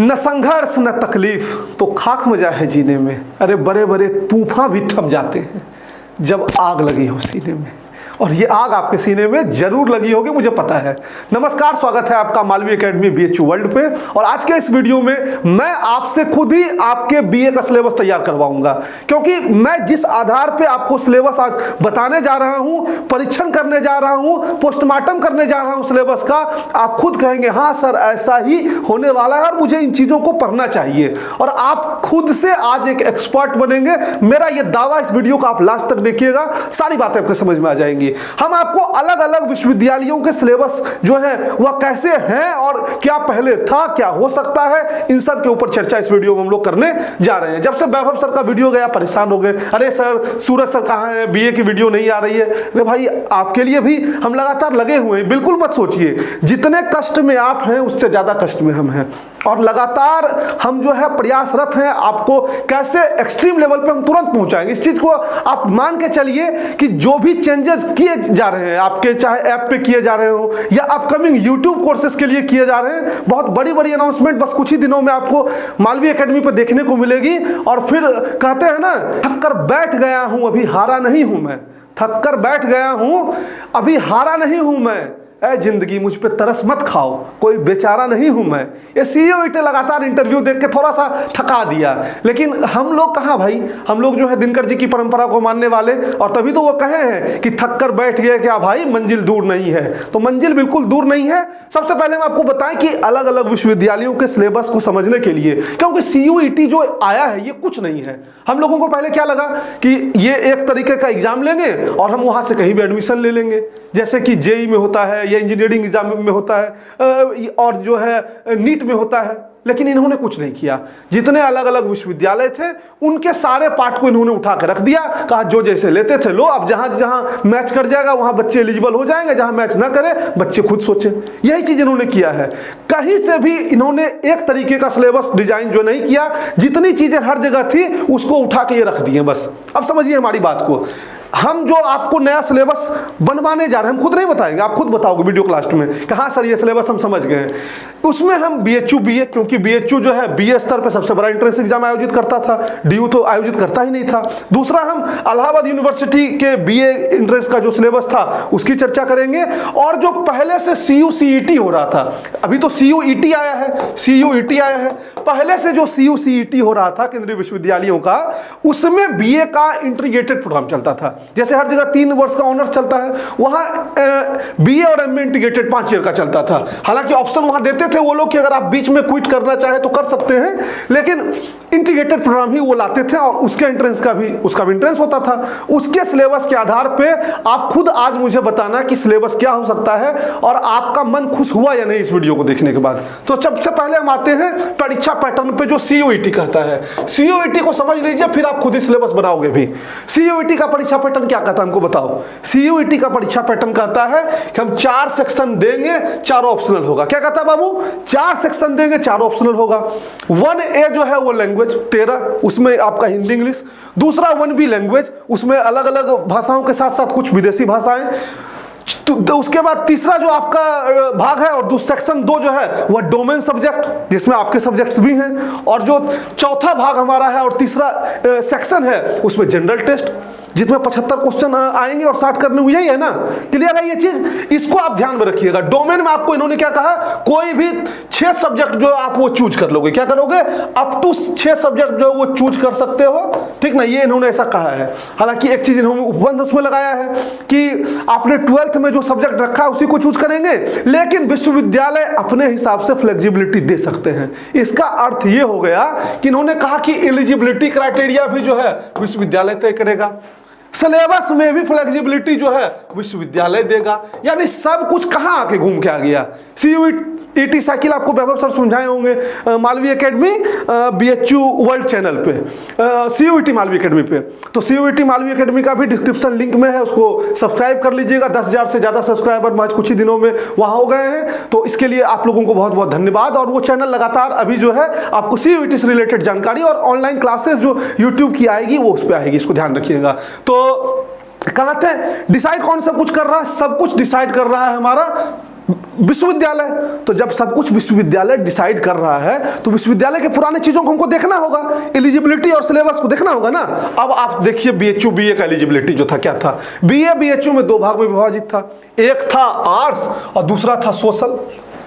न संघर्ष न तकलीफ तो खाक मजा है जीने में। अरे बड़े बड़े तूफान भी थम जाते हैं जब आग लगी हो सीने में, और ये आग आपके सीने में जरूर लगी होगी, मुझे पता है। नमस्कार, स्वागत है आपका मालवी एकेडमी बीएचयू वर्ल्ड पे। और आज के इस वीडियो में मैं आपसे खुद ही आपके बीए का सिलेबस तैयार करवाऊंगा, क्योंकि मैं जिस आधार पे आपको सिलेबस आज बताने जा रहा हूं, परीक्षण करने जा रहा हूं, पोस्टमार्टम करने जा रहा हूं सिलेबस का, आप खुद कहेंगे हाँ सर ऐसा ही होने वाला है और मुझे इन चीजों को पढ़ना चाहिए, और आप खुद से आज एक एक्सपर्ट बनेंगे। मेरा यह दावा, इस वीडियो को आप लास्ट तक देखिएगा, सारी बातें आपको समझ में आ जाएंगी। हम आपको अलग अलग विश्वविद्यालयों के सिलेबस जो है वह कैसे हैं और क्या पहले था, क्या हो सकता है, इन सब के ऊपर चर्चा इस वीडियो में हम लोग करने जा रहे हैं। जब से वैभव सर का वीडियो गया परेशान हो गए, अरे सर सूरज सर कहाँ है, बीए की वीडियो नहीं आ रही है। अरे भाई आपके लिए भी हम लगातार लगे हुए हैं, बिल्कुल मत सोचिए जितने कष्ट में आप हैं उससे ज्यादा कष्ट में हम हैं, और लगातार हम जो है प्रयासरत हैं आपको कैसे एक्सट्रीम लेवल पे हम तुरंत पहुंचाएंगे। इस चीज को आप मान के चलिए कि जो भी चेंजेस किए जा रहे हैं आपके, चाहे ऐप पे किए जा रहे हो या अपकमिंग यूट्यूब कोर्सेज के लिए किए जा रहे हैं, बहुत बड़ी बड़ी अनाउंसमेंट बस कुछ ही दिनों में आपको मालवी एकेडमी पे देखने को मिलेगी। और फिर कहते हैं ना, थक कर बैठ गया हूं अभी हारा नहीं हूं मैं, थक कर बैठ गया हूं अभी हारा नहीं हूं मैं, ऐ जिंदगी मुझ पे तरस मत खाओ कोई बेचारा नहीं हूं मैं। ये सीईओ लगातार इंटरव्यू देख के थोड़ा सा थका दिया, लेकिन हम लोग कहाँ भाई, हम लोग जो है दिनकर जी की परंपरा को मानने वाले, और तभी तो वो कहे हैं कि थक कर बैठ गए क्या भाई मंजिल दूर नहीं है। तो मंजिल बिल्कुल दूर नहीं है। सबसे पहले हम आपको बताएं कि अलग अलग विश्वविद्यालयों के सिलेबस को समझने के लिए, क्योंकि सीयूईटी जो आया है ये कुछ नहीं है। हम लोगों को पहले क्या लगा कि ये एक तरीके का एग्जाम लेंगे और हम वहां से कहीं भी एडमिशन ले लेंगे, जैसे कि जेई में होता है या इंजीनियरिंग एग्जाम में होता है और जो है नीट में होता है। लेकिन इन्होंने कुछ नहीं किया। जितने अलग अलग विश्वविद्यालय थे उनके सारे पार्ट को इन्होंने उठा कर रख दिया, कहा जो जैसे लेते थे लो, अब जहां जहां मैच कर जाएगा वहां बच्चे एलिजिबल हो जाएंगे, जहां मैच ना करे बच्चे खुद सोचें। यही चीज इन्होंने किया है। कहीं से भी इन्होंने एक तरीके का सिलेबस डिजाइन जो नहीं किया, जितनी चीजें हर जगह थी उसको उठा के ये रख दिए बस। अब समझिए हमारी बात को, हम जो आपको नया सिलेबस बनवाने जा रहे हैं, हम खुद नहीं बताएंगे, आप खुद बताओगे वीडियो क्लास में कि हाँ सर ये सिलेबस हम समझ गए हैं। उसमें हम बीएचयू बीए, क्योंकि बीएचयू जो है बीए स्तर पे सबसे बड़ा एंट्रेंस एग्जाम आयोजित करता था, डीयू तो आयोजित करता ही नहीं था। दूसरा, हम इलाहाबाद यूनिवर्सिटी के बीए एंट्रेंस का जो सिलेबस था उसकी चर्चा करेंगे, और जो पहले से सीयूसीईटी हो रहा था, अभी तो सीयूईटी आया है, सीयूईटी आया है, पहले से जो सीयूसीईटी हो रहा था केंद्रीय विश्वविद्यालयों का, उसमें बीए का इंटीग्रेटेड प्रोग्राम चलता था। जैसे हर जगह 3 वर्ष का ऑनर्स चलता है, वहां बीए और एमए इंटीग्रेटेड 5 ईयर का चलता था। हालांकि ऑप्शन वहां देते थे वो लोग कि अगर आप बीच में क्विट करना चाहे तो कर सकते हैं, लेकिन इंटीग्रेटेड प्रोग्राम ही वो लाते थे, और उसके एंट्रेंस का भी उसका भी एंट्रेंस होता था। उसके सिलेबस के आधार पे आप खुद आज मुझे बताना कि सिलेबस क्या हो सकता है, और आपका मन खुश हुआ या नहीं इस वीडियो को देखने के बाद। तो सबसे पहले हम आते हैं परीक्षा पैटर्न पे जो सीयूईटी कहता है। सीयूईटी को समझ लीजिए, फिर आप खुद ही सिलेबस बनाओगे भी। सीयूईटी का परीक्षा पैटर्न क्या कहता है हमको बताओ। सीयूईटी का परीक्षा पैटर्न कहता है कि हम 4 सेक्शन देंगे, 4 ऑप्शनल होगा। क्या कहता है बाबू, 4 सेक्शन देंगे, 4 ऑप्शनल होगा। 1A जो है वो लैंग्वेज 13, उसमें आपका हिंदी इंग्लिश। दूसरा 1B लैंग्वेज, उसमें अलग अलग भाषाओं के साथ साथ कुछ विदेशी भाषाएं। तो उसके बाद तीसरा जो आपका भाग है और सेक्शन 2 जो है वह डोमेन सब्जेक्ट, जिसमें आपके सब्जेक्ट्स भी हैं। और जो चौथा भाग हमारा है और तीसरा सेक्शन है उसमें जनरल टेस्ट, जिसमें 75 क्वेश्चन आएंगे और 60 करने हुए, यही है ना, क्लियर है ये चीज। इसको आप ध्यान में रखिएगा। डोमेन में आपको इन्होंने क्या कहा, कोई भी 6 सब्जेक्ट जो आप वो चूज कर लोगे। क्या करोगे, अप टू 6 सब्जेक्ट जो वो चूज कर सकते हो, ठीक ना, ये इन्होंने ऐसा कहा है। हालांकि एक चीज इन्होंने उपबंध उसमें लगाया है कि आपने 12th में जो सब्जेक्ट रखा है उसी को चूज करेंगे, लेकिन विश्वविद्यालय अपने हिसाब से फ्लेक्सिबिलिटी दे सकते हैं। इसका अर्थ ये हो गया कि इन्होंने कहा कि एलिजिबिलिटी क्राइटेरिया भी जो है विश्वविद्यालय तय करेगा, सिलेबस में भी फ्लेक्सिबिलिटी जो है विश्वविद्यालय देगा। यानी सब कुछ कहां आके घूम के आ गया। सीयूईटी साइकिल आपको वैभव सर समझाए होंगे Malvi academy BHU world channel पे, सीयूईटी मालवी एकेडमी पे। तो सीयूईटी मालवी एकेडमी का भी डिस्क्रिप्शन लिंक में है, उसको सब्सक्राइब कर लीजिएगा। 10,000 से ज्यादा सब्सक्राइबर आज कुछ ही दिनों में वहां हो गए हैं, तो इसके लिए आप लोगों को बहुत बहुत धन्यवाद। और वो चैनल लगातार अभी जो है आपको सीयूईटी से रिलेटेड जानकारी और ऑनलाइन क्लासेस जो यूट्यूब की आएगी वो उस पर आएगी, इसको ध्यान रखिएगा। तो कहा थे डिसाइड कौन सा कुछ कर रहा है, सब कुछ डिसाइड कर रहा है हमारा विश्वविद्यालय, तो जब सब कुछ विश्वविद्यालय डिसाइड कर रहा है तो विश्वविद्यालय के पुराने चीजों को हमको देखना होगा, एलिजिबिलिटी और सिलेबस को देखना होगा ना। अब आप देखिए बीएचयू बीए का एलिजिबिलिटी जो था क्या था। बीए बीएचयू में दो भाग में विभाजित था, एक था आर्ट्स और दूसरा था सोशल,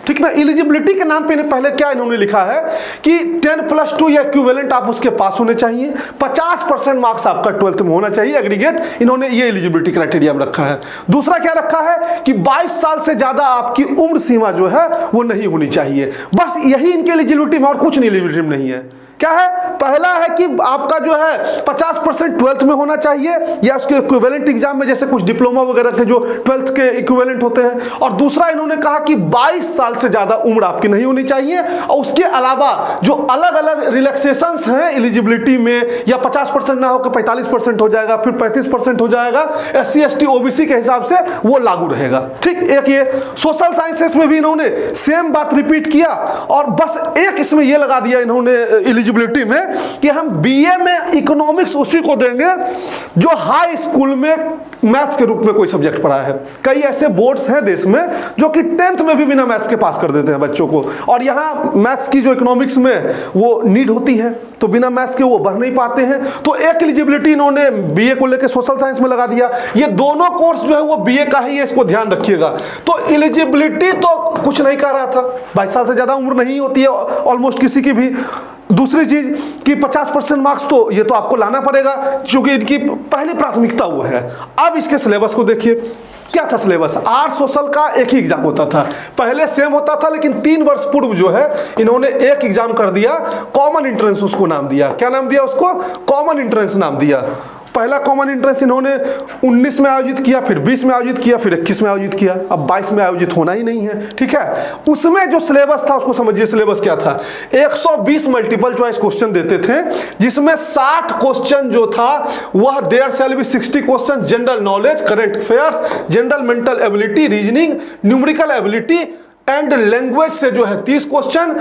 ठीक ना। एलिजिबिलिटी के नाम पे पहले क्या इन्होंने लिखा है कि 10+2 या इक्विवेलेंट आप उसके पास होने चाहिए, 50% मार्क्स आपका 12th में होना चाहिए एग्रीगेट, इन्होंने ये एलिजिबिलिटी क्राइटेरिया में रखा है। दूसरा क्या रखा है कि 22 साल से ज्यादा आपकी उम्र सीमा जो है वो नहीं होनी चाहिए, बस यही इनके एलिजिबिलिटी में, और कुछ नहीं एलिजिबिलिटी नहीं है। क्या है, पहला है कि आपका जो है 50% 12th में होना चाहिए या उसके इक्विवेलेंट एग्जाम में, जैसे कुछ डिप्लोमा वगैरह के जो 12th के इक्विवेलेंट होते हैं। और दूसरा इन्होंने कहा कि 22 साल से ज्यादा उम्र आपकी नहीं होनी चाहिए, और उसके अलावा जो अलग अलग रिलैक्सेशंस हैं एलिजिबिलिटी में, या 50% ना होकर 45% हो जाएगा, फिर 35% हो जाएगा, SC ST OBC के हिसाब से वो लागू रहेगा, ठीक। एक ये सोशल साइंसेस में भी इन्होंने सेम बात रिपीट किया, और बस एक इसमें ये लगा दिया इन्होंने एलिजिबिलिटी में कि हम बीए में इकोनॉमिक्स उसी को देंगे जो हाई स्कूल में मैथ्स के रूप में कोई सब्जेक्ट पढ़ा है। कई ऐसे बोर्ड्स हैं देश में जो कि 10th में भी बिना मैथ्स के पास कर देते हैं बच्चों को, और यहाँ मैथ्स की जो इकोनॉमिक्स में वो नीड होती है तो बिना मैथ्स के वो भर नहीं पाते हैं। तो एक एलिजिबिलिटी इन्होंने बीए को लेकर सोशल साइंस में लगा दिया। ये दोनों कोर्स जो है वो बीए का ही है, इसको ध्यान रखिएगा। तो एलिजिबिलिटी तो कुछ नहीं कर रहा था, 22 साल से ज्यादा उम्र नहीं होती है ऑलमोस्ट किसी की भी। दूसरी चीज कि 50% मार्क्स तो ये तो आपको लाना पड़ेगा क्योंकि इनकी पहली प्राथमिकता वो है। अब इसके सिलेबस को देखिए, क्या था सिलेबस। आर्ट्स सोशल का एक ही एग्जाम होता था, पहले सेम होता था, लेकिन 3 वर्ष पूर्व जो है इन्होंने एक एग्जाम कर दिया, कॉमन एंट्रेंस उसको नाम दिया। क्या नाम दिया उसको? कॉमन एंट्रेंस नाम दिया। पहला कॉमन एंट्रेंस इन्होंने 19 में आयोजित किया, फिर 20 में आयोजित किया, फिर 21 में आयोजित किया, अब 22 में आयोजित होना ही नहीं है, ठीक है। उसमें जो सिलेबस था उसको समझिए, सिलेबस क्या था। 120 मल्टीपल चॉइस क्वेश्चन देते थे, जिसमें 60 क्वेश्चन जो था वह there shall be 60 question general knowledge, current affairs, general mental ability, reasoning, numerical ability and language से जो है 30 क्वेश्चन।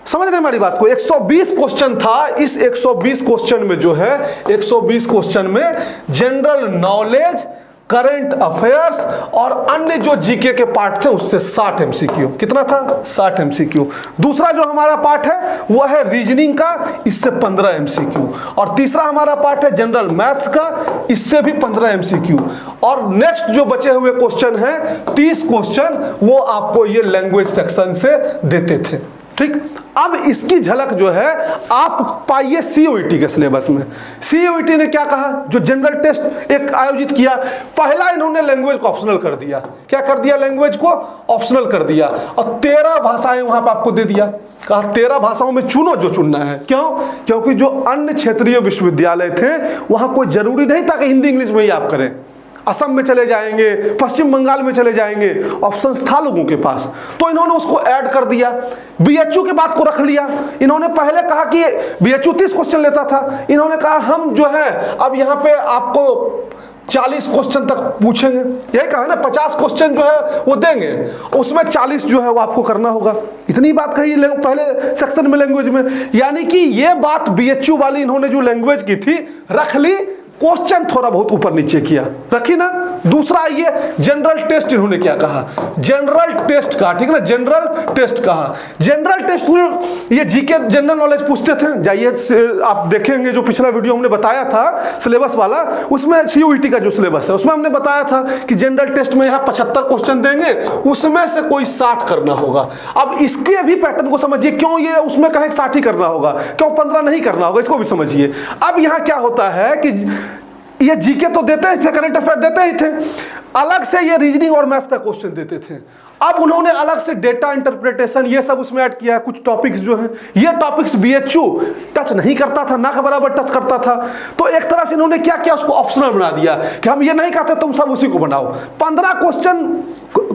समझ रहे हमारी बात को? 120 क्वेश्चन था। इस 120 क्वेश्चन में जो है 120 क्वेश्चन में जनरल नॉलेज, करंट अफेयर्स और अन्य जो जीके के पार्ट थे उससे 60 एमसीक्यू। कितना था? 60 एमसीक्यू। दूसरा जो हमारा पार्ट है वह है रीजनिंग का, इससे 15 एमसीक्यू। और तीसरा हमारा पार्ट है जनरल मैथ्स का, इससे भी 15 एमसीक्यू। और नेक्स्ट जो बचे हुए क्वेश्चन हैं 30 क्वेश्चन, वो आपको ये लैंग्वेज सेक्शन से देते थे, ठीक। अब इसकी झलक जो है आप पाइए सीयूईटी के सिलेबस में। सीयूईटी ने क्या कहा, जो जनरल टेस्ट एक आयोजित किया, पहला इन्होंने लैंग्वेज को ऑप्शनल कर दिया। क्या कर दिया? लैंग्वेज को ऑप्शनल कर दिया, और 13 भाषाएं वहां पर आपको दे दिया। कहा 13 भाषाओं में चुनो जो चुनना है। क्यों? क्योंकि जो अन्य क्षेत्रीय विश्वविद्यालय थे वहां कोई जरूरी नहीं था कि हिंदी इंग्लिश में ही आप करें। असम में चले जाएंगे, पश्चिम बंगाल में चले जाएंगे, ऑप्शंस था लोगों के पास, तो इन्होंने उसको ऐड कर दिया। बीएचयू की बात को रख लिया। इन्होंने पहले कहा कि बीएचयू 30 क्वेश्चन लेता था, इन्होंने कहा हम जो है अब यहाँ पे आपको 40 क्वेश्चन तक पूछेंगे। यही कहा ना, 50 क्वेश्चन जो है वो देंगे, उसमें 40 जो है वो आपको करना होगा। इतनी बात कही पहले सेक्शन में लैंग्वेज में। यानी कि ये बात बीएचयू वाली इन्होंने जो लैंग्वेज की थी रख ली, क्वेश्चन थोड़ा बहुत ऊपर नीचे किया, रखी ना। दूसरा ये जनरल टेस्ट इन्होंने क्या कहा, जनरल टेस्ट कहा, ठीक है ना, जनरल टेस्ट कहा। जनरल टेस्ट में ये जीके जनरल नॉलेज पूछते थे। जाइए आप देखेंगे जो पिछला वीडियो हमने बताया था सिलेबस वाला, उसमें सीयूईटी का जो सिलेबस है उसमें हमने बताया था कि जनरल टेस्ट में यहाँ 75 क्वेश्चन देंगे, उसमें से कोई 60 करना होगा। अब इसके भी पैटर्न को समझिए, क्यों ये उसमें कहे 60 ही करना होगा, क्यों 15 नहीं करना होगा, इसको भी समझिए। अब यहाँ क्या होता है कि ये जीके तो देते ही थे, करंट अफेयर देते ही थे, अलग से ये रीजनिंग और मैथ्स का क्वेश्चन देते थे। अब उन्होंने अलग से डेटा इंटरप्रिटेशन ये सब उसमें ऐड किया है। कुछ टॉपिक्स जो हैं, ये टॉपिक्स बीएचयू टच नहीं करता था, ना के बराबर टच करता था। तो एक तरह से इन्होंने क्या किया, उसको ऑप्शनल बना दिया कि हम ये नहीं कहते तुम सब उसी को बनाओ। 15 क्वेश्चन,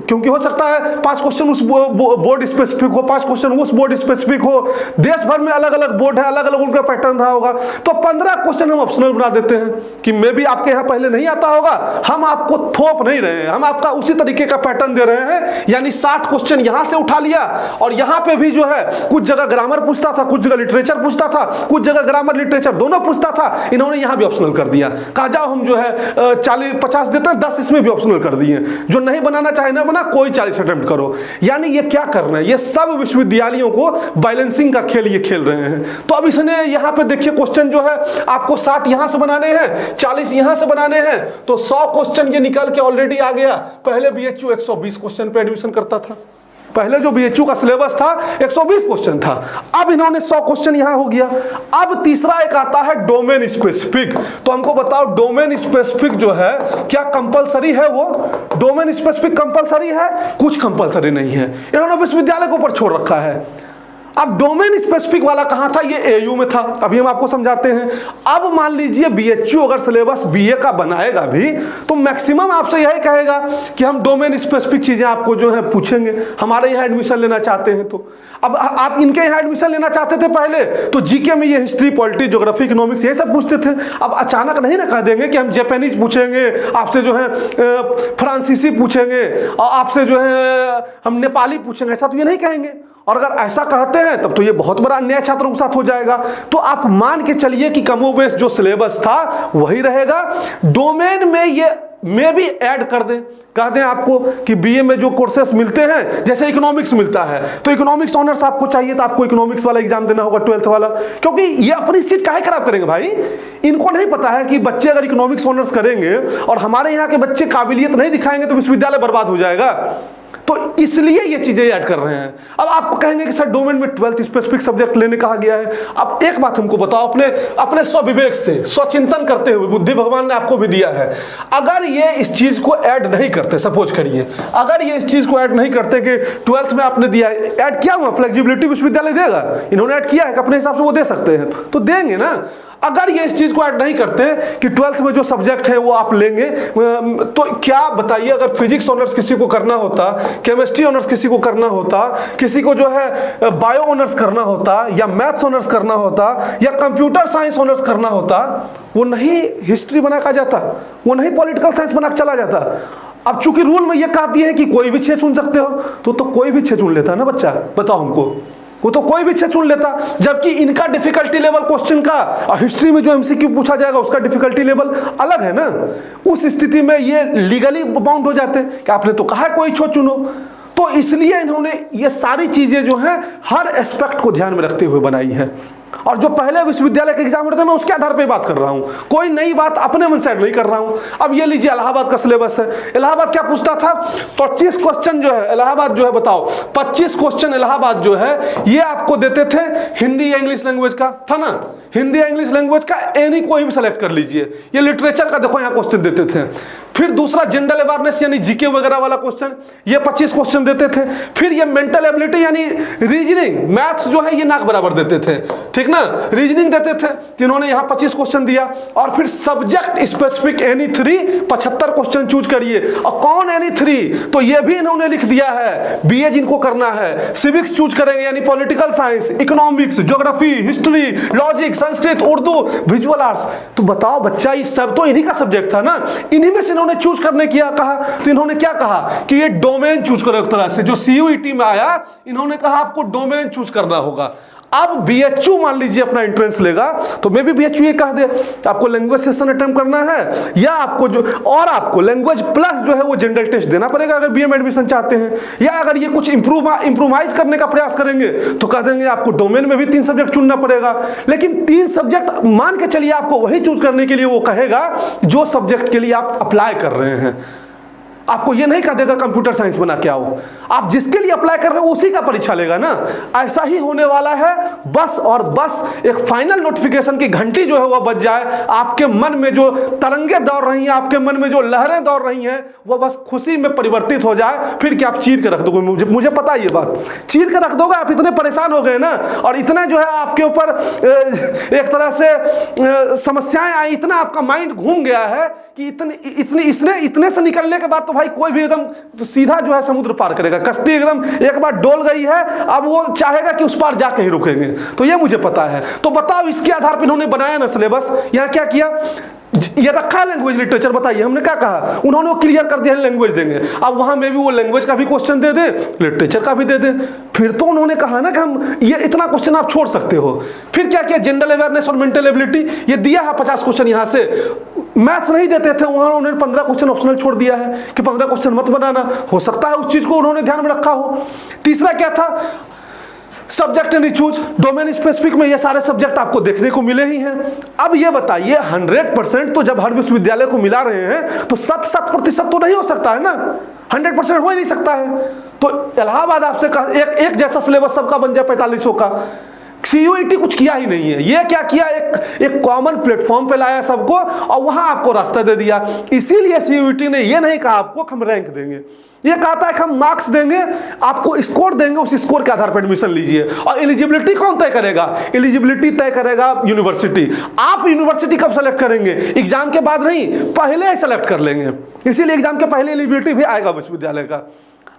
क्योंकि हो सकता है 5 क्वेश्चन उस बोर्ड स्पेसिफिक हो, 5 क्वेश्चन उस बोर्ड स्पेसिफिक हो, देश भर में अलग अलग बोर्ड है, अलग अलग उनका पैटर्न रहा होगा। तो 15 क्वेश्चन हम ऑप्शनल बना देते हैं कि मे भी आपके यहाँ पहले नहीं आता होगा, हम आपको थोप नहीं रहे हैं, हम आपका उसी तरीके का पैटर्न दे रहे हैं। यानी 60 क्वेश्चन यहां से उठा लिया, और यहां पे भी जो है कुछ जगह ग्रामर पूछता था, कुछ जगह लिटरेचर पूछता था, कुछ जगह ग्रामर लिटरेचर दोनों पूछता था, इन्होंने यहां भी ऑप्शनल कर दिया। कहा जाओ हम जो है 40-50 देते हैं, 10 इसमें भी ऑप्शनल कर दिए। जो नहीं बनाना चाहे ना बनाए, करना, कोई 40 अटेम्प्ट करो। यानी ये क्या कर रहे हैं, ये सब विश्वविद्यालयों को बैलेंसिंग का खेल ये खेल रहे हैं। तो अब इसने यहाँ पे देखिए क्वेश्चन जो है आपको 60 यहाँ से बनाने हैं, 40 यहाँ से बनाने हैं, तो 100 क्वेश्चन ये निकल के ऑलरेडी आ गया। पहले बीएचयू 120 क्वेश्चन पे एडमिशन करता था, पहले जो बीएचयू का सिलेबस था 120 क्वेश्चन था, अब इन्होंने 100 क्वेश्चन यहां हो गया। अब तीसरा एक आता है डोमेन स्पेसिफिक। तो हमको बताओ डोमेन स्पेसिफिक जो है क्या कंपलसरी है? वो डोमेन स्पेसिफिक कंपलसरी है? कुछ कंपलसरी नहीं है, इन्होंने विश्वविद्यालय के ऊपर छोड़ रखा है। अब डोमेन स्पेसिफिक वाला कहां था? ये एयू में था। अभी हम आपको समझाते हैं। अब मान लीजिए बीएचयू अगर सिलेबस बीए का बनाएगा भी तो मैक्सिमम आपसे यही कहेगा कि हम डोमेन स्पेसिफिक चीजें आपको जो है पूछेंगे, हमारे यहाँ एडमिशन लेना चाहते हैं तो। अब आप इनके यहाँ एडमिशन लेना चाहते थे पहले तो जीके में ये हिस्ट्री, पॉलिटी, ज्योग्राफी, इकोनॉमिक्स ये सब पूछते थे। अब अचानक नहीं ना कह देंगे कि हम जापानीज पूछेंगे आपसे, जो है फ्रांसीसी पूछेंगे, और आपसे जो है हम नेपाली पूछेंगे, ऐसा तो ये नहीं कहेंगे। और अगर ऐसा कहते हैं तब तो ये बहुत बड़ा अन्याय छात्रों के साथ हो जाएगा। तो आप मान के चलिए कि कमोबेश जो सिलेबस था वही रहेगा, डोमेन में ये में भी ऐड कर दें, कह दें आपको कि बीए में जो कोर्सेस मिलते हैं, जैसे इकोनॉमिक्स मिलता है तो इकोनॉमिक्स ऑनर्स आपको चाहिए तो आपको इकोनॉमिक्स वाला एग्जाम देना होगा, 12th वाला। क्योंकि ये अपनी सीट काहे खराब करेंगे भाई? इनको नहीं पता है कि बच्चे अगर इकोनॉमिक्स ऑनर्स करेंगे और हमारे यहाँ के बच्चे काबिलियत नहीं दिखाएंगे तो विश्वविद्यालय बर्बाद हो जाएगा। तो इसलिए ये चीजें ऐड कर रहे हैं। अब आपको कहेंगे कि सर डोमेन में 12th स्पेसिफिक सब्जेक्ट लेने कहा गया है। अब एक बात हमको बताओ, अपने स्वविवेक से स्वचिंतन करते हुए, बुद्धि भगवान ने आपको भी दिया है, अगर ये इस चीज को ऐड नहीं करते, सपोज करिए अगर ये इस चीज को ऐड नहीं करते कि 12th में आपने दिया है, ऐड किया हुआ फ्लेक्सिबिलिटी विश्वविद्यालय देगा, इन्होंने ऐड किया है कि अपने हिसाब से वो दे सकते हैं तो देंगे ना। अगर ये इस चीज को ऐड नहीं करते कि 12th में जो सब्जेक्ट है वो आप लेंगे, तो क्या बताइए, अगर फिजिक्स ऑनर्स किसी को करना होता, केमिस्ट्री ऑनर्स किसी को करना होता, किसी को जो है बायो ऑनर्स करना होता, या मैथ्स ऑनर्स करना होता, या कंप्यूटर साइंस ऑनर्स करना होता, वो नहीं हिस्ट्री बना के जाता, वो नहीं पॉलिटिकल साइंस बना के चला जाता। अब चूंकि रूल में ये कहती है कि कोई भी 6 चुन सकते हो, तो कोई भी 6 चुन लेता ना बच्चा, बताओ हमको, वो तो कोई भी 6 चुन लेता। जबकि इनका डिफिकल्टी लेवल क्वेश्चन का और हिस्ट्री में जो एमसीक्यू पूछा जाएगा उसका डिफिकल्टी लेवल अलग है ना। उस स्थिति में ये लीगली बाउंड हो जाते कि आपने तो कहा कोई 6 चुनो। तो इसलिए इन्होंने ये सारी चीजें जो हैं हर एस्पेक्ट को ध्यान में रखते हुए बनाई है। और जो पहले विश्वविद्यालय के एग्जाम होते हैं मैं उसके आधार पे बात कर रहा हूं, कोई नई बात अपने मन से नहीं कर रहा हूं। अब ये लीजिए इलाहाबाद का सिलेबस है। इलाहाबाद क्या पूछता था? 25 क्वेश्चन जो है इलाहाबाद जो है, बताओ 25 क्वेश्चन इलाहाबाद जो है ये आपको देते थे हिंदी या इंग्लिश लैंग्वेज का, था ना, हिंदी या इंग्लिश लैंग्वेज का एनी कोई भी सेलेक्ट कर लीजिए। ये लिटरेचर का देखो यहाँ क्वेश्चन देते थे। फिर दूसरा जनरल अवेयरनेस यानी जीके वगैरह वाला क्वेश्चन, ये 25 क्वेश्चन देते थे। फिर ये मेंटल एबिलिटी यानी रीजनिंग, मैथ्स जो है ये नाक बराबर देते थे, ठीक ना, रीजनिंग देते थे, जिन्होंने यहाँ 25 क्वेश्चन दिया। और फिर subject specific any 3 75 question choose करिए। और कौन एनी 3? तो ये भी इन्होंने लिख दिया है, बीए जिनको करना है सिविक्स चूज करेंगे यानी political science, economics, geography, history, logic, Sanskrit, Urdu, visual arts. तो बताओ बच्चा, ये सब तो इन्हीं का सब्जेक्ट था ना, इन्हीं में से इन्होंने चूज करने किया कहा। तो इन्होंने क्या कहा कि ये डोमेन चूज करो। एक तरह से जो सीयूईटी में आया, इन्होंने कहा आपको डोमेन चूज करना होगा। अब बीएचयू मान लीजिए अपना एंट्रेंस लेगा तो मे भी बीएचयू ये कह दे आपको लैंग्वेज सेशन अटेम्प्ट करना है, या आपको जो और आपको लैंग्वेज प्लस जो है वो जनरल टेस्ट देना पड़ेगा अगर बीए में एडमिशन चाहते हैं। या अगर ये कुछ इंप्रूवाइज करने का प्रयास करेंगे तो कह देंगे आपको डोमेन में भी 3 सब्जेक्ट चुनना पड़ेगा। लेकिन 3 सब्जेक्ट मान के चलिए आपको वही चूज करने के लिए वो कहेगा जो सब्जेक्ट के लिए आप अप्लाई कर रहे हैं। आपको ये नहीं कह देगा कंप्यूटर साइंस बना के आओ, आप जिसके लिए अप्लाई कर रहे हो उसी का परीक्षा लेगा ना। ऐसा ही होने वाला है। बस और बस एक फाइनल नोटिफिकेशन की घंटी जो है वह बज जाए, आपके मन में जो तरंगे दौड़ रही हैं, आपके मन में जो लहरें दौड़ रही हैं, वह बस खुशी में परिवर्तित हो जाए। फिर क्या आप चीर के रख दोगे? मुझे पता है ये बात, चीर के रख दोगे। आप इतने परेशान हो गए ना, और इतना जो है आपके ऊपर एक तरह से समस्याएं आई, इतना आपका माइंड घूम गया है कि इतने से निकलने के बाद तो भाई कोई भी एकदम तो सीधा जो है समुद्र पार करेगा। कश्ती एकदम एक बार डोल गई है, अब वो चाहेगा कि उस पार जाके ही रुकेंगे। तो ये मुझे पता है। तो बताओ इसके आधार पर इन्होंने बनाया ना सिलेबस। यहाँ क्या किया, ये रखा है लैंग्वेज लिटरेचर, बताइए हमने क्या कहा, उन्होंने वो क्लियर कर दिया लैंग्वेज देंगे। अब वहां में भी वो लैंग्वेज का भी क्वेश्चन दे दे, लिटरेचर का भी दे दे। फिर तो उन्होंने कहा ना कि हम ये इतना क्वेश्चन आप छोड़ सकते हो। फिर क्या किया, जनरल अवेयरनेस और मेंटल एबिलिटी ये दिया है 50 क्वेश्चन यहाँ से। मैथ्स नहीं देते थे, वहाँ उन्होंने 15 क्वेश्चन ऑप्शनल छोड़ दिया है कि 15 क्वेश्चन मत बनाना। हो सकता है उस चीज़ को उन्होंने ध्यान में रखा हो। तीसरा क्या था, subject and choose, domain specific में ये सारे सब्जेक्ट आपको देखने को मिले ही हैं। अब ये बताइए 100% तो जब हर विश्वविद्यालय को मिला रहे हैं तो 7% तो नहीं हो सकता है ना, 100% हो ही नहीं सकता है। तो इलाहाबाद आपसे कहा एक जैसा सिलेबस सबका बन जाए 4500 का। CUET कुछ किया ही नहीं है। ये क्या किया, एक कॉमन प्लेटफॉर्म पे लाया सबको और वहां आपको रास्ता दे दिया। इसीलिए CUET ने ये नहीं कहा आपको हम रैंक देंगे, ये कहता है कि हम मार्क्स देंगे, आपको स्कोर देंगे, उस स्कोर के आधार पर एडमिशन लीजिए। और एलिजिबिलिटी कौन तय करेगा, एलिजिबिलिटी तय करेगा यूनिवर्सिटी। आप यूनिवर्सिटी कब सेलेक्ट करेंगे, एग्जाम के बाद नहीं, पहले ही सेलेक्ट कर लेंगे। इसीलिए एग्जाम के पहले एलिजिबिलिटी भी आएगा विश्वविद्यालय का।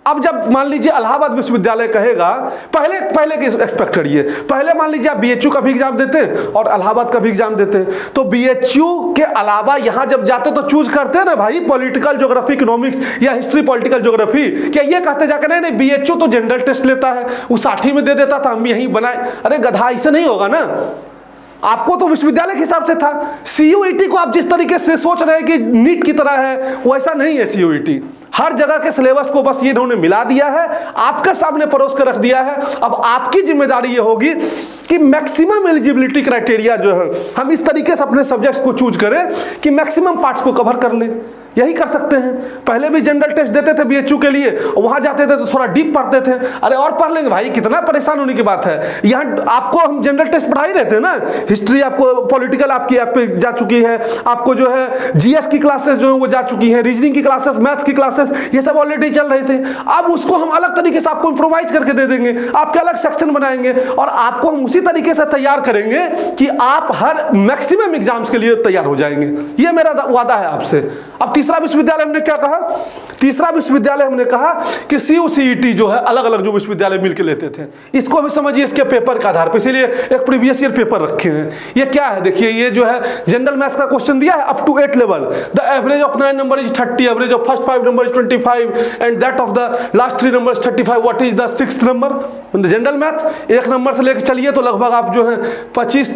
अब जब मान लीजिए इलाहाबाद विश्वविद्यालय कहेगा, पहले की एक्सपेक्ट करिए, पहले मान लीजिए आप BHU का भी एग्जाम देते और इलाहाबाद का भी एग्जाम देते, तो BHU के अलावा यहां जब जाते तो चूज करते ना भाई पॉलिटिकल ज्योग्राफी, इकोनॉमिक्स या हिस्ट्री पॉलिटिकल ज्योग्राफी। क्या ये कहते जाकर नहीं BHU तो जनरल टेस्ट लेता है, वो 60 में दे देता था, हम यहीं बनाए। अरे गधा, ऐसे नहीं होगा ना, आपको तो विश्वविद्यालय के हिसाब से था। CUET को आप जिस तरीके से सोच रहे हैं कि नीट की तरह है, वैसा नहीं है। CUET हर जगह के सिलेबस को बस ये इन्होंने मिला दिया है, आपके सामने परोस कर रख दिया है। अब आपकी जिम्मेदारी ये होगी कि मैक्सिमम एलिजिबिलिटी क्राइटेरिया जो है हम इस तरीके से अपने सब्जेक्ट्स को चूज करें कि मैक्सिमम पार्ट्स को कवर कर लें। यही कर सकते हैं। पहले भी जनरल टेस्ट देते थे BHU के लिए, वहां जाते थे तो थोड़ा डीप पढ़ते थे। अरे और पढ़ लेंगे भाई, कितना परेशान होने की बात है। यहाँ आपको हम जनरल टेस्ट पढ़ा ही रहते हैं ना, हिस्ट्री आपको, पॉलिटिकल आपकी ऐप पे जा चुकी है, आपको जो है GS की क्लासेस जो है वो जा चुकी है, रीजनिंग की क्लासेस, मैथ्स की क्लासेस, ये सब ऑलरेडी चल रहे थे। अब उसको हम अलग तरीके से आपको इम्प्रोवाइज करके दे देंगे, आपके अलग सेक्शन बनाएंगे और आपको हम उसी तरीके से तैयार करेंगे कि आप हर मैक्सिमम एग्जाम्स के लिए तैयार हो जाएंगे। ये मेरा वादा है आपसे। अब तीसरा विश्वविद्यालय हमने क्या कहा, तीसरा विश्वविद्यालय हमने कहा कि CUCET जो है अलग अलग जो विश्वविद्यालय मिलकर लेते थे, इसको भी समझिए इसके पेपर के आधार पर, इसीलिए एक प्रीवियस ईयर पेपर रखे हैं। ये क्या है देखिए, ये जो है जनरल मैथ्स का क्वेश्चन दिया है up to 8 level. The average of 9 number is 30, average of first 5 number is 25 and that of the last 3 number 35। What is the 6th number. General math 1 number से लेकर चलिए तो लगभग आप जो है 25,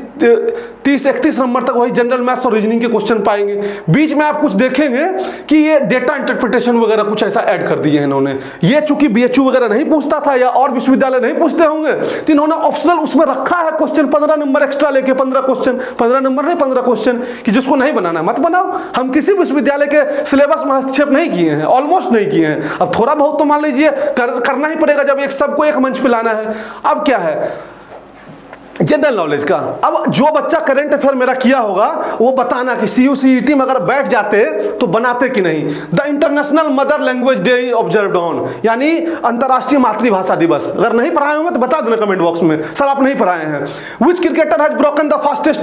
30, 31 नंबर तक वही जनरल मैथ्स और रीजनिंग के क्वेश्चन पाएंगे। बीच में आप कुछ देखेंगे कि ये डेटा इंटरप्रिटेशन वगैरह कुछ ऐसा ऐड कर दिए हैं इन्होंने। ये चूंकि BHU वगैरह नहीं पूछता था या और विश्वविद्यालय नहीं पूछते होंगे, तो इन्होंने ऑप्शनल उसमें रखा है क्वेश्चन, 15 नंबर एक्स्ट्रा लेके 15 क्वेश्चन, 15 नंबर नहीं 15 क्वेश्चन, कि जिसको नहीं बनाना मत बनाओ। हम किसी विश्वविद्यालय के सिलेबस में हस्तक्षेप नहीं किए हैं, ऑलमोस्ट नहीं किए हैं। अब थोड़ा बहुत तो मान लीजिए करना ही पड़ेगा जब एक सबको एक मंच पे लाना है। अब क्या है जनरल नॉलेज का, अब जो बच्चा करंट अफेयर मेरा किया होगा वो बताना कि CUCET में अगर बैठ जाते तो बनाते कि नहीं। The international mother language day observed on, यानी अंतर्राष्ट्रीय मातृभाषा दिवस, अगर नहीं पढ़ाए होंगे तो बता देना कमेंट बॉक्स में, सर आप नहीं पढ़ाए हैं। Which cricketer has broken the fastest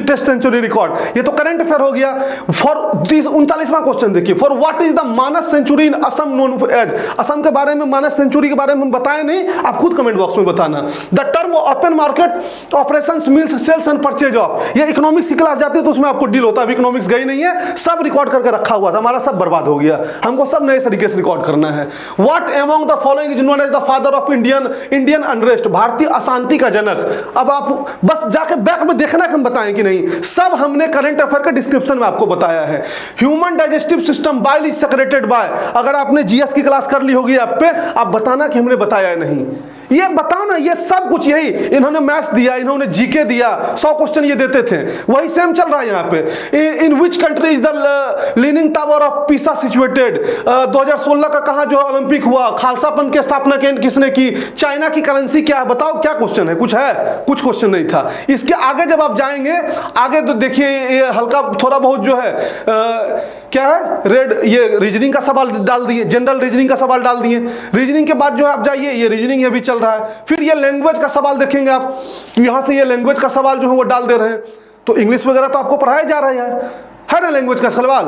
test century record, ये तो करंट अफेयर हो गया। फॉर 39वां क्वेश्चन देखिए, for what is the Manas century in Assam known as, Assam के बारे में मानस सेंचुरी के बारे में हम बताए नहीं, आप खुद कमेंट बॉक्स में बताना। The term open market operations means sales and purchase of, ये इकोनॉमिक्स की क्लास जाती है तो उसमें आपको डील होता है। अभी इकोनॉमिक्स गई नहीं है, सब रिकॉर्ड करके रखा हुआ था, हमारा सब बर्बाद हो गया, हमको सब नए तरीके से रिकॉर्ड करना है। What among the following is known as the father of Indian unrest, भारतीय अशांति का जनक। अब आप बस जाके बैक में देखना कि हम बताएं कि नहीं, सब हमने करंट अफेयर के डिस्क्रिप्शन में आपको बताया है। Human digestive system bile is secreted bye, अगर आपने GS की क्लास कर ली होगी आप पे, आप बताना कि हमने बताया नहीं, ये बताना। ये सब कुछ यही इन्होंने मैथ्स दिया, इन्होंने GK दिया, 100 क्वेश्चन ये देते थे, वही सेम चल रहा है यहाँ पे। In which country is the leaning tower of Pisa situated, 2016 का कहाँ जो ओलंपिक हुआ, खालसा पंथ की स्थापना किसने की, चाइना की करेंसी क्या है, बताओ क्या क्वेश्चन है, कुछ है, कुछ क्वेश्चन नहीं था। इसके आगे जब आप जाएंगे आगे तो देखिए ये हल्का थोड़ा बहुत जो है क्या है रेड, ये रीजनिंग का सवाल डाल दिए, जनरल रीजनिंग का सवाल डाल दिए। रीजनिंग के बाद जो है आप जाइए, ये रीजनिंग ये भी चल रहा है। फिर ये लैंग्वेज का सवाल देखेंगे आप, यहाँ से ये लैंग्वेज का सवाल जो है वो डाल दे रहे हैं, तो इंग्लिश वगैरह तो आपको पढ़ाया जा रहा है ना लैंग्वेज का सवाल।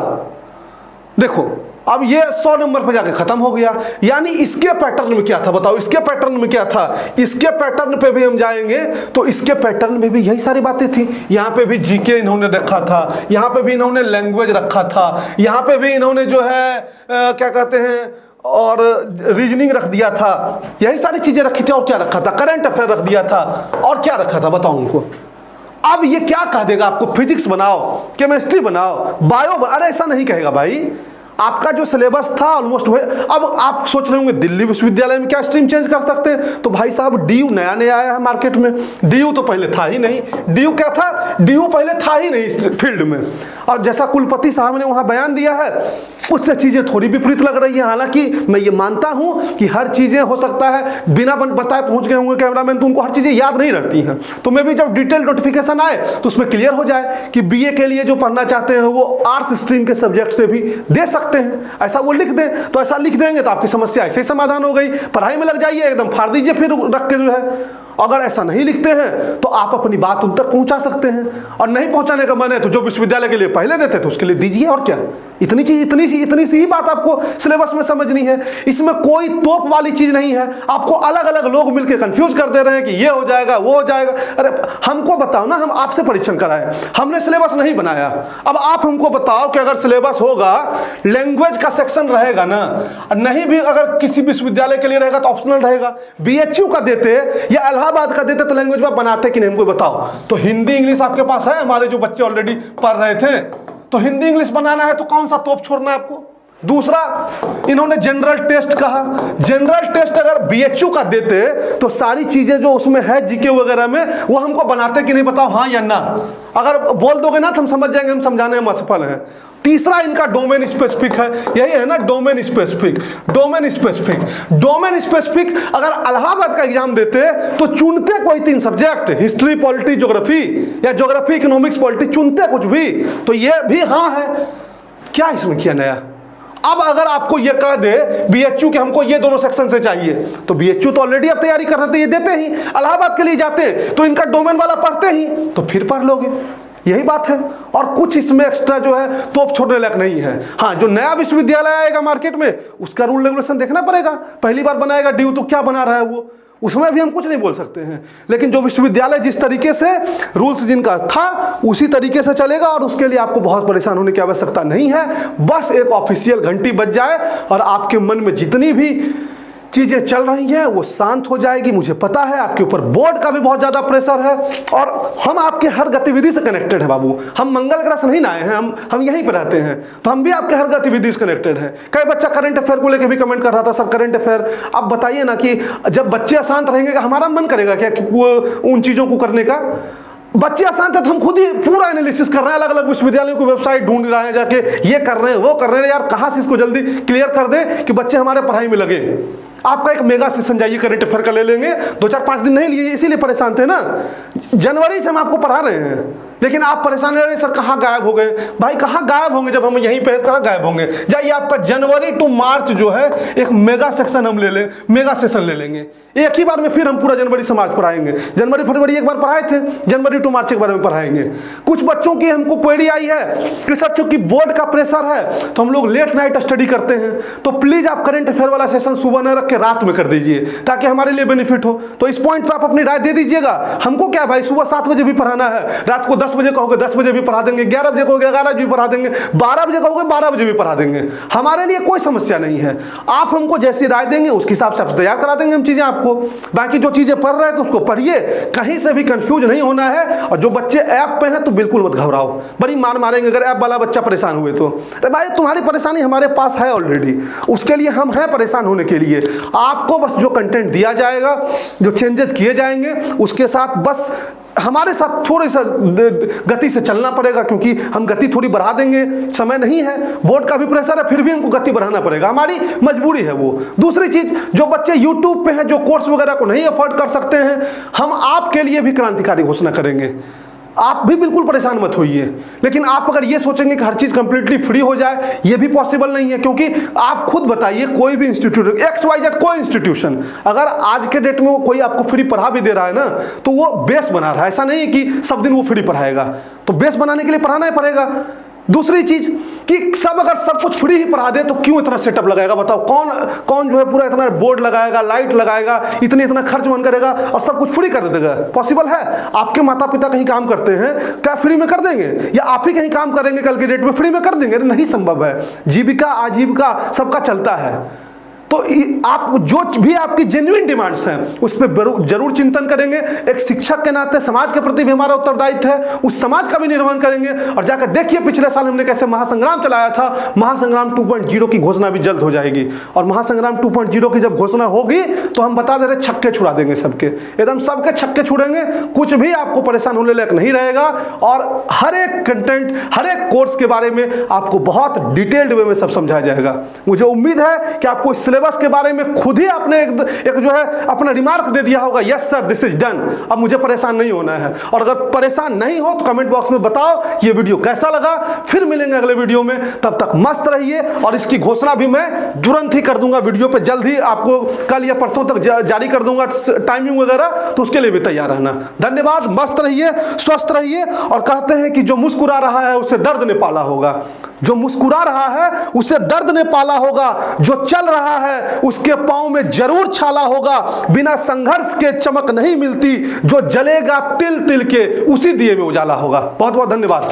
देखो अब ये 100 नंबर पे जाके खत्म हो गया, यानी इसके पैटर्न में क्या था बताओ, इसके पैटर्न में क्या था, इसके पैटर्न पे भी हम जाएंगे तो इसके पैटर्न में भी यही सारी बातें थी। यहाँ पे भी GK इन्होंने रखा था, यहाँ पे भी इन्होंने लैंग्वेज रखा था, यहाँ पे भी इन्होंने जो है क्या कहते हैं और रीजनिंग रख दिया था, यही सारी चीजें रखी थी। और क्या रखा था, करंट अफेयर रख दिया था, और क्या रखा था बताओ उनको। अब ये क्या कह देगा आपको, फिजिक्स बनाओ, केमिस्ट्री बनाओ, बायो अरे ऐसा नहीं कहेगा भाई। आपका जो सिलेबस था ऑलमोस्ट वही। अब आप सोच रहे होंगे दिल्ली विश्वविद्यालय में क्या स्ट्रीम चेंज कर सकते हैं, तो भाई साहब डीयू नया नया आया है मार्केट में। डीयू तो पहले था ही नहीं। डीयू क्या था, डीयू पहले था ही नहीं इस फील्ड में। और जैसा कुलपति साहब ने वहाँ बयान दिया है उससे चीज़ें थोड़ी विपरीत लग रही है। हालांकि मैं ये मानता हूँ कि हर चीज़ें हो सकता है बिना बताए पहुँच गए होंगे कैमरामैन, तो उनको हर चीज़ें याद नहीं रहती हैं। तो मैं भी जब डिटेल नोटिफिकेशन आए तो उसमें क्लियर हो जाए कि बीए के लिए जो पढ़ना चाहते हैं वो आर्ट्स स्ट्रीम के सब्जेक्ट से भी दे सकते हैं, ऐसा वो लिख दें। तो ऐसा लिख देंगे तो आपकी समस्या ऐसे ही समाधान हो गई। पढ़ाई में लग जाइए, एकदम फाड़ दीजिए फिर रख के जो है। अगर ऐसा नहीं लिखते हैं तो आप अपनी बात उन तक पहुंचा सकते हैं, और नहीं पहुंचाने का मन है तो जो विश्वविद्यालय के लिए पहले देते थे उसके लिए दीजिए। और क्या, इतनी सी ही बात आपको सिलेबस में समझनी है। इसमें कोई तोप वाली चीज नहीं है। आपको अलग अलग लोग मिलकर कंफ्यूज कर दे रहे हैं कि ये हो जाएगा वो हो जाएगा। अरे हमको बताओ ना, हम आपसे परीक्षण कराए, हमने सिलेबस नहीं बनाया। अब आप हमको बताओ कि अगर सिलेबस होगा, लैंग्वेज का सेक्शन रहेगा ना, नहीं भी अगर किसी विश्वविद्यालय के लिए रहेगा तो ऑप्शनल रहेगा। बीएचयू का देते या इलाहाबाद का देते तो लैंग्वेज में बनाते कि नहीं, हमको बताओ। तो हिंदी इंग्लिश आपके पास है, हमारे जो बच्चे ऑलरेडी पढ़ रहे थे, तो हिंदी इंग्लिश बनाना है तो कौन सा तोप छोड़ना है आपको। दूसरा, इन्होंने जनरल टेस्ट कहा। जनरल टेस्ट अगर बीएचयू का देते तो सारी चीजें जो उसमें है जीके वगैरह में वो हमको बनाते कि नहीं, बताओ हाँ या ना। अगर बोल दोगे ना तो हम समझ जाएंगे हम समझाने में असफल हैं। तीसरा इनका डोमेन स्पेसिफिक है, यही है ना domain specific. Domain specific, domain specific अगर इलाहाबाद का एग्जाम देते तो चुनते कोई 3 सब्जेक्ट, हिस्ट्री पॉलिटी ज्योग्राफी, या ज्योग्राफी इकोनॉमिक्स पॉलिटी, चुनते कुछ भी। तो ये भी हाँ है, क्या इसमें किया नया। अब अगर आपको ये कह दे बीएचयू के हमको ये दोनों सेक्शन से चाहिए, तो बीएचयू तो ऑलरेडी अब तैयारी कर रहे थे, ये देते ही इलाहाबाद के लिए जाते तो इनका डोमेन वाला पढ़ते ही तो फिर पढ़ लोगे। यही बात है, और कुछ इसमें एक्स्ट्रा जो है तोप छोड़ने लायक नहीं है। हाँ, जो नया विश्वविद्यालय आएगा मार्केट में उसका रूल रेगुलेशन देखना पड़ेगा। पहली बार बनाएगा डीयू तो क्या बना रहा है वो, उसमें भी हम कुछ नहीं बोल सकते हैं। लेकिन जो विश्वविद्यालय जिस तरीके से रूल्स जिनका था उसी तरीके से चलेगा, और उसके लिए आपको बहुत परेशान होने की आवश्यकता नहीं है। बस एक ऑफिशियल घंटी बज जाए और आपके मन में जितनी भी चीज़ें चल रही हैं वो शांत हो जाएगी। मुझे पता है आपके ऊपर बोर्ड का भी बहुत ज़्यादा प्रेशर है, और हम आपके हर गतिविधि से कनेक्टेड है बाबू। हम मंगल ग्रह से नहीं ना आए हैं, हम यहीं पर रहते हैं, तो हम भी आपके हर गतिविधि से कनेक्टेड हैं। कई बच्चा करंट अफेयर को लेकर भी कमेंट कर रहा था, सर करंट अफेयर। अब बताइए ना कि जब बच्चे अशांत रहेंगे हमारा मन करेगा क्या कि उन चीज़ों को करने का। बच्चे अशांत है तो हम खुद ही पूरा एनालिसिस कर रहे हैं, अलग अलग विश्वविद्यालयों की वेबसाइट ढूंढ रहे हैं, जाके ये कर रहे हैं वो कर रहे हैं। यार कहाँ से इसको जल्दी क्लियर कर दें कि बच्चे हमारे पढ़ाई में लगे। आपका एक मेगा सेशन जाइए करंट अफेयर का ले लेंगे, 2-4-5 दिन नहीं लिए, इसीलिए परेशान थे ना। जनवरी से हम आपको पढ़ा रहे हैं, लेकिन आप परेशान रहे सर कहाँ गायब हो गए। भाई कहाँ गायब होंगे, जब हम यहीं पे कहाँ गायब होंगे। जाइए आपका जनवरी टू मार्च जो है एक मेगा सेक्शन हम ले लें, मेगा सेशन ले लेंगे एक ही बार में। फिर हम पूरा जनवरी से मार्च पढ़ाएंगे। जनवरी फरवरी एक बार पढ़ाए थे, जनवरी टू मार्च एक बार में पढ़ाएंगे। कुछ बच्चों की हमको क्वेरी आई है कि सर चूंकि बोर्ड का प्रेशर है तो हम लोग लेट नाइट स्टडी करते हैं, तो प्लीज आप करंट अफेयर वाला सेशन सुबह न रख के रात में कर दीजिए ताकि हमारे लिए बेनिफिट हो। तो इस पॉइंट पे आप अपनी राय दे दीजिएगा। हमको क्या भाई, सुबह 7 बजे भी पढ़ाना है, रात को 10 बजे कहोगे 10 बजे भी पढ़ा देंगे, 11 बजे कहोगे 11 बजे भी पढ़ा देंगे, 12 बजे कहोगे 12 बजे भी पढ़ा देंगे। हमारे लिए कोई समस्या नहीं है। आप हमको जैसी राय देंगे उसके हिसाब से आप तैयार करा देंगे हम चीजें आपको। बाकी जो चीजें पढ़ रहे हैं तो उसको पढ़िए, कहीं से भी कंफ्यूज नहीं होना है। और जो बच्चे ऐप पे हैं तो बिल्कुल मत घबराओ, बड़ी मार मारेंगे अगर ऐप वाला बच्चा परेशान हुए तो। अरे भाई तुम्हारी परेशानी हमारे पास है ऑलरेडी, उसके लिए हम हैं परेशान होने के लिए। आपको बस जो कंटेंट दिया जाएगा, जो चेंजेस किए जाएंगे उसके साथ बस हमारे साथ थोड़ी सा गति से चलना पड़ेगा, क्योंकि हम गति थोड़ी बढ़ा देंगे। समय नहीं है, बोर्ड का भी प्रेशर है, फिर भी हमको गति बढ़ाना पड़ेगा, हमारी मजबूरी है वो। दूसरी चीज, जो बच्चे यूट्यूब पे हैं, जो कोर्स वगैरह को नहीं अफोर्ड कर सकते हैं, हम आपके लिए भी क्रांतिकारी घोषणा करेंगे। आप भी बिल्कुल परेशान मत होइए। लेकिन आप अगर ये सोचेंगे कि हर चीज़ कंप्लीटली फ्री हो जाए, ये भी पॉसिबल नहीं है। क्योंकि आप खुद बताइए, कोई भी इंस्टीट्यूट XYZ कोई इंस्टीट्यूशन अगर आज के डेट में वो कोई आपको फ्री पढ़ा भी दे रहा है ना, तो वो बेस बना रहा है। ऐसा नहीं है कि सब दिन वो फ्री पढ़ाएगा, तो बेस बनाने के लिए पढ़ाना ही पड़ेगा। दूसरी चीज कि सब अगर सब कुछ फ्री ही पढ़ा दे तो क्यों इतना सेटअप लगाएगा, बताओ। कौन जो है पूरा इतना बोर्ड लगाएगा, लाइट लगाएगा, इतना खर्च मन करेगा और सब कुछ फ्री कर देगा? पॉसिबल है? आपके माता पिता कहीं काम करते हैं, क्या फ्री में कर देंगे? या आप ही कहीं काम करेंगे कल के डेट में फ्री में कर देंगे? नहीं संभव है। जीविका आजीविका सबका चलता है। तो तो आप जो भी आपकी जेन्युइन डिमांड्स हैं उस पर जरूर चिंतन करेंगे। एक शिक्षक के नाते समाज के प्रति भी हमारा उत्तरदायित्व है, उस समाज का भी निर्माण करेंगे। और जाकर देखिए पिछले साल हमने कैसे महासंग्राम चलाया था। महासंग्राम 2.0 की घोषणा भी जल्द हो जाएगी, और महासंग्राम 2.0 की जब घोषणा होगी तो हम बता दे रहे छक्के छुड़ा देंगे सबके, एकदम सबके छक्के छुड़ेंगे, कुछ भी आपको परेशान होने लायक नहीं रहेगा। और हर एक कंटेंट, हर एक कोर्स के बारे में आपको बहुत डिटेल्ड वे में सब समझाया जाएगा। मुझे उम्मीद है कि आपको इस सिलेबस के बारे में खुद ही आपने एक जो है अपना रिमार्क दे दिया होगा, yes sir this is done, अब मुझे परेशान नहीं होना है। और अगर परेशान नहीं हो तो कमेंट बॉक्स में बताओ ये वीडियो कैसा लगा। फिर मिलेंगे अगले वीडियो में, तब तक मस्त रहिए। और इसकी घोषणा भी मैं तुरंत ही कर दूंगा वीडियो पे, जल्द ही आपको कल या परसों तक जारी कर दूंगा टाइमिंग वगैरह, तो उसके लिए भी तैयार रहना। धन्यवाद, मस्त रहिए, स्वस्थ रहिए। और कहते हैं कि जो मुस्कुरा रहा है उसे दर्द ने पाला होगा, जो मुस्कुरा रहा है उसे दर्द ने पाला होगा, जो चल रहा है उसके पांव में जरूर छाला होगा। बिना संघर्ष के चमक नहीं मिलती, जो जलेगा तिल तिल के उसी दिए में उजाला होगा। बहुत बहुत धन्यवाद।